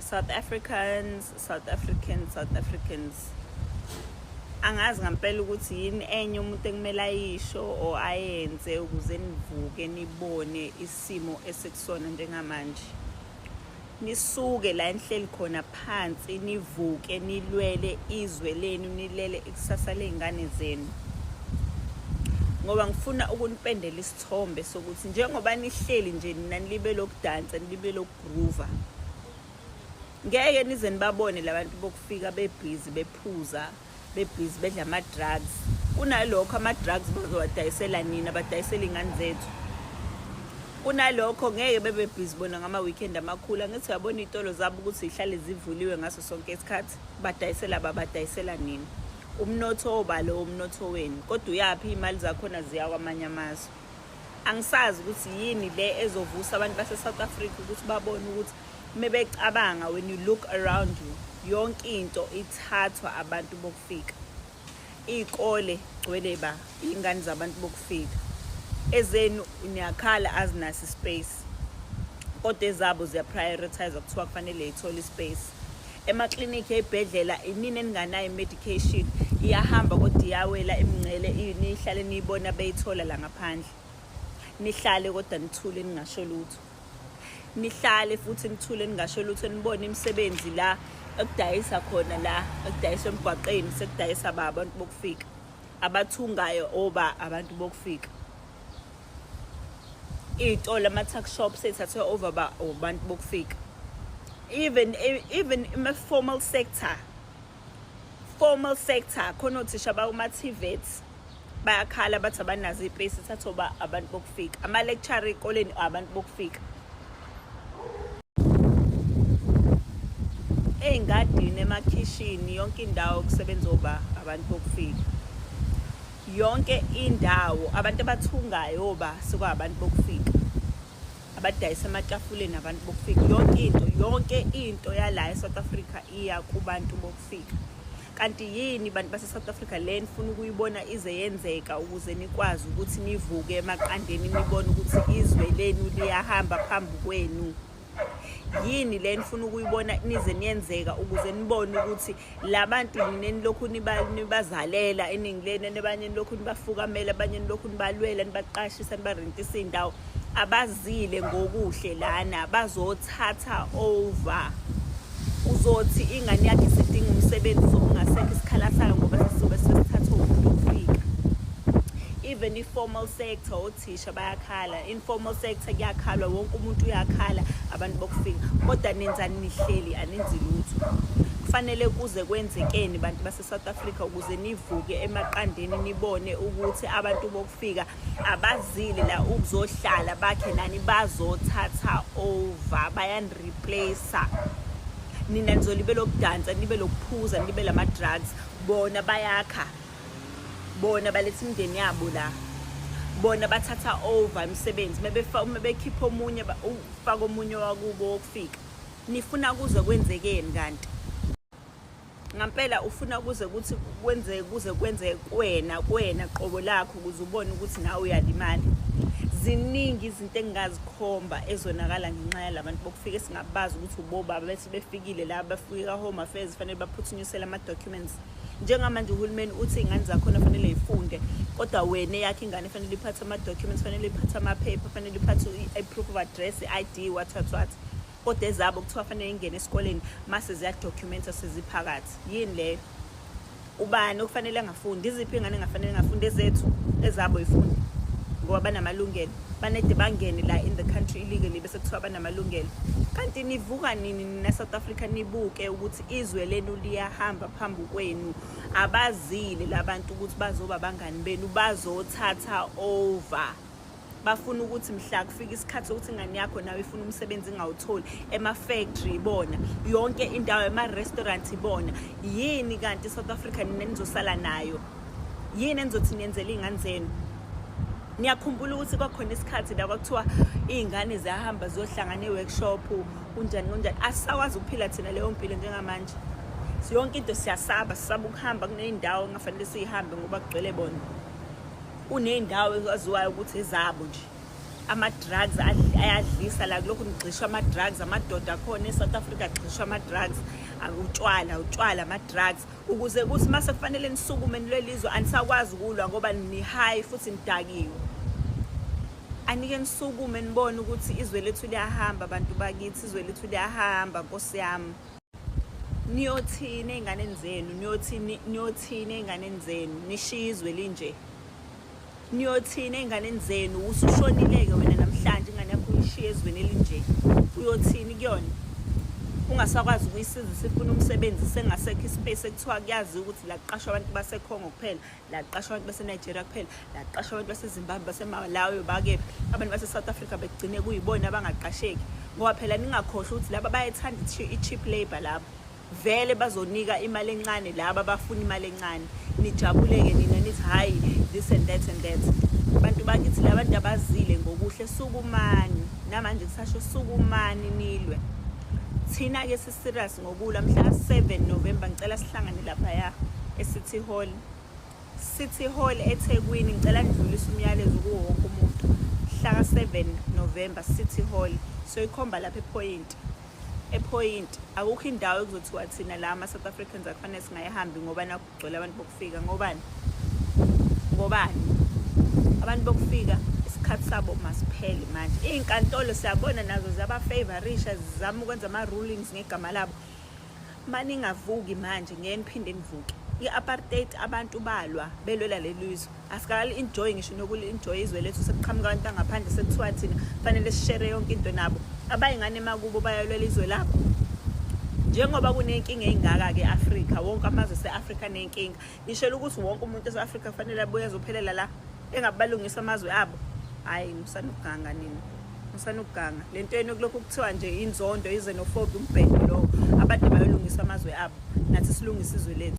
South Africans. Angazi ngempela ukuthi yini enye umuntu ekumele ayisho o ayenze ukuze nivuke nibone isimo esikusona njengamanje. Nisuke la enihleli khona phansi nivuke nilwele izwe lenu, nilele ikusasa lezingane zenu. Ngoba ngifuna ukunipendela isithombe sokuthi njengoba nihleli nje nina nilibe lokudansa, nilibe lokugroova, ngeke nize nibabone labantu bokufika bebhizi bephuza, bebhizi bedla ama-drugs. Kunalokho ama-drugs bazowadayisela nina, badayisela ingane zethu. Kunalokho ngeke bebebhizi bona ngama-weekend amakhulu. Angithi uyabona iy'tolo zabo ukuthi zihlale zivuliwe ngaso sonke isikhathi, badayisela nina. Umnotho obalo umnotho wenu, kodwa uyaphi imali zakhona ziya kwamanye amazwe. Angisazi ukuthi yini le ezovusa abantu base-South Africa ukuthi babone ukuthi mebecabanga, when you look around you, yonke into ithathwa abantu bokufika. Iy'kole gcwele iy'ngane zabantu bokufika. Ezenu niyakhala azinaso space, kodwa ezabo ziya-prioritize kuthiwa kufanele ithole space. Emaklinikhi ey'bhedlela inini eninganayo medication iyahamba kodwa iyawela imingcele, nihlale niyibona beyithola la ngaphandle. Nihlale kodwa nithule ningasho lutho. Nihlale futhi nithule ningasho lutho, nibone imisebenzi la ekudayisa khona, la ekudayisa emgwaqeni sekudayisa abantu bokufika. Abathungayo abantu bokufika. Iy'tolo ama-tuck shops ethathwe over abantu bokufika. Even in the formal sector khona othisha bawuma-TVET bayakhala bathi abanazo iy'pesi thathoba abantu bokufika. Ama-lecturer ey'koleni abantu bokufika. Ey'ngadini, emakhishini, yonke indawo kusebenza abantu bokufika. Yonke indawo abantu abathungayo sekwabantu bokufika. Abadayisa ematafuleni abantu bokufika. Yonke into yala eSouth Africa iya kubantu bokufika. Kanti yini bantu base-South Africa le nifuna ukuyibona ize yenzeka ukuze nikwazi ukuthi nivuke emaqandeni nibone ukuthi izwe lenu liyahamba phambi kwenu? Yini le nifuna ukuyibona nize niyenzeka ukuze nibone ukuthi labantu ninilokhu nibazalela eningi lenu, abanye nilokhu nibafukamela, abanye nilokhu nibalwela, nibaqashisa, nibarentisa indawo, abazile ngokuhle lana bazothatha over. Uzothi ingane yakhe isidinga umsebenzi sokungasekho isikhala sayo ngoba sizobe sesithatha umuntu ukufika. Even i-formal sector othisha bayakhala, informal sector kuyakhalwa, wonke umuntu uyakhala abantu bokufika. Kodwa nenzani nihleli aninzi lutho? Kufanele kuze kwenzekeni bantu base-South Africa ukuze nivuke emaqandeni nibone ukuthi abantu bokufika abazile la ukuzohlala bakhe nani bazothatha over, bayanreplacer. Nina nizolibe lokudansa, nibe lokuphuza, nibe lama-drugs. Bona bayakha, bona baletha imindeni yabo la, bona bathatha over imisebenzi. Mebekhipha omunye ufaka omunye wakubo wokufika. Nifuna kuze kwenzekeni kanti? Ngampela ufuna kuze kwenze kuwena qobo lakho ukuze ubone ukuthi nawe uyalimala. Ziningi izinto engingazikhomba ezonakala ngenxa yalabantu bokufika esingabazi ukuthi ubobaba bethi befikile la bafika home affairs fanele baphuthunyisele ama-documents. Njengamanje uhulumeni uthi iy'ngane zakhona fanele yifunde, kodwa wena eyakho ingane fanele iphathe ama-documents, fanele iphathe amaphepha, fanele iphathe i-proof of address, i-ID, what. Kodwa ezabo kuthiwa fanele ingene esikoleni mase ziyadokumenta seziphakathi. Yini le? Ubani okufanele angafundi? Iziphi ingane engafanele ngafundi? Ezethu ezabo yifundi ngoba banamalungelo, banede bangene la in the country illegally bese kuthiwa banamalungelo. Kanti nivuka nini nina South Africa nibuke ukuthi izwe lenu liyahamba phambi kwenu? Abazile labantu ukuthi bazoba bangani benu, bazothatha over. Bafuna ukuthi mhla kufika isikhathi sokuthi ingane yakho nawe ifuna umsebenzi ingawutholi, ema-factory ibona, yonke indawo, ema-restaurant ibona. Yini kanti South Africa nina nizosala nayo? Yini enizothi niyenzele iy'ngane zenu? Niyakhumbula ukuthi kwakhona isikhathi la kwakuthiwa iy'ngane ziyahamba ziyohlangana e-workshop kunjani. Asisakwazi ukuphila thina leyo mpilo njengamanje. Yonke into siyasaba ukuhamba kuney'ndawo engafanele siyihambe ngoba kugcwele bona. Kuney'ndawo ezaziwayo ukuthi ezabo nje. ama-drugs ayadlisa la kulokhu ngigxishwa ama-drugs, amadoda akhona e-South Africa agxishwa ama-drugs, utshwala ama-drugs, ukuze kuthi mase kufanele nisukume nilwelizwe anisakwazi ukulwa ngoba ni-high futhi nidakiwe. Anike nisukume nibone ukuthi izwe lethu liyahamba, abantu bakithi, izwe lethu liyahamba, Nkosi yami. Niyothini ey'nganeni zenu, niyothini ey'nganeni zenu, nishiye izwe linje. Niyothini ey'nganeni zenu, usushonile-ke wena namhlanje ingane yakho uyishiye ezweni elinje. Uyothini kuyona? Ungasakwazi ukuyisiza, sifuna umsebenzi, sengasekho ispace ekuthiwa kuyazi ukuthi la kuqashwa abantu baseCongo kuphela, la kuqashwa abantu baseNigeria kuphela, la kuqashwa abantu baseZimbabwe, baseMalawi, bakephi, abantu base-South Africa begcine kuyibona abangaqasheki. Ngoba phela ningakhohlwa ukuthi laba bayethanda i-cheap labor labo. Vele bazonika imali encane laba abafuna imali encane. Nijabuleke nina nithi hayi this and that and that. Abantu bakithi labantu abazile ngokuhle, sukumani. Namanje kusasho sukumani nilwe. Thina-ke si-serious ngokulwa mhla 7 November ngicela sihlangane laphaya e-City Hall. City Hall eThekwini, ngicela nidlulise umyalezo kuwo wonke umuntu. Mhla 7 November City Hall. So ikhomba lapha ePoint. Akukho indawo ekuzothiwa thina la ama-South Africans akufanele singayihambi ngoba nakho kugcwele abantu bokufika. Ngobani? Abantu bokufika isikhathi sabo masiphele manje. Iy'nkantolo siyabona nazo ziyabafavorisha, zizama ukwenza ama-rulings ngegama labo. Maningavuki manje ngeke niphinde nivuke. I-apartheid abantu balwa belwela lelizwe. Asikali-enjoy ngisho nokuli-enjoy izwe lethu, sekuqhamuka abantu bangaphandle sekuthiwa thina kufanele sishere yonke into nabo. Abayingane makubo bayalwela izwe labo. Njengoba kunenkinga engaka-ke e-Afrika, wonke amazwe ase-Afrika nenkinga. Nishela ukuthi wonke umuntu ese-Afrika kufanele abuye azophelela la engabalungisa amazwe abo. Hayi, musanukuganga nina. Musanukuganga. Le nto yenu kulokhu kuthiwa nje inzondo, xenophobia, umbhedo lo. Abantu bayolungisa amazwe abo. Nathi silungisa izwe lethu.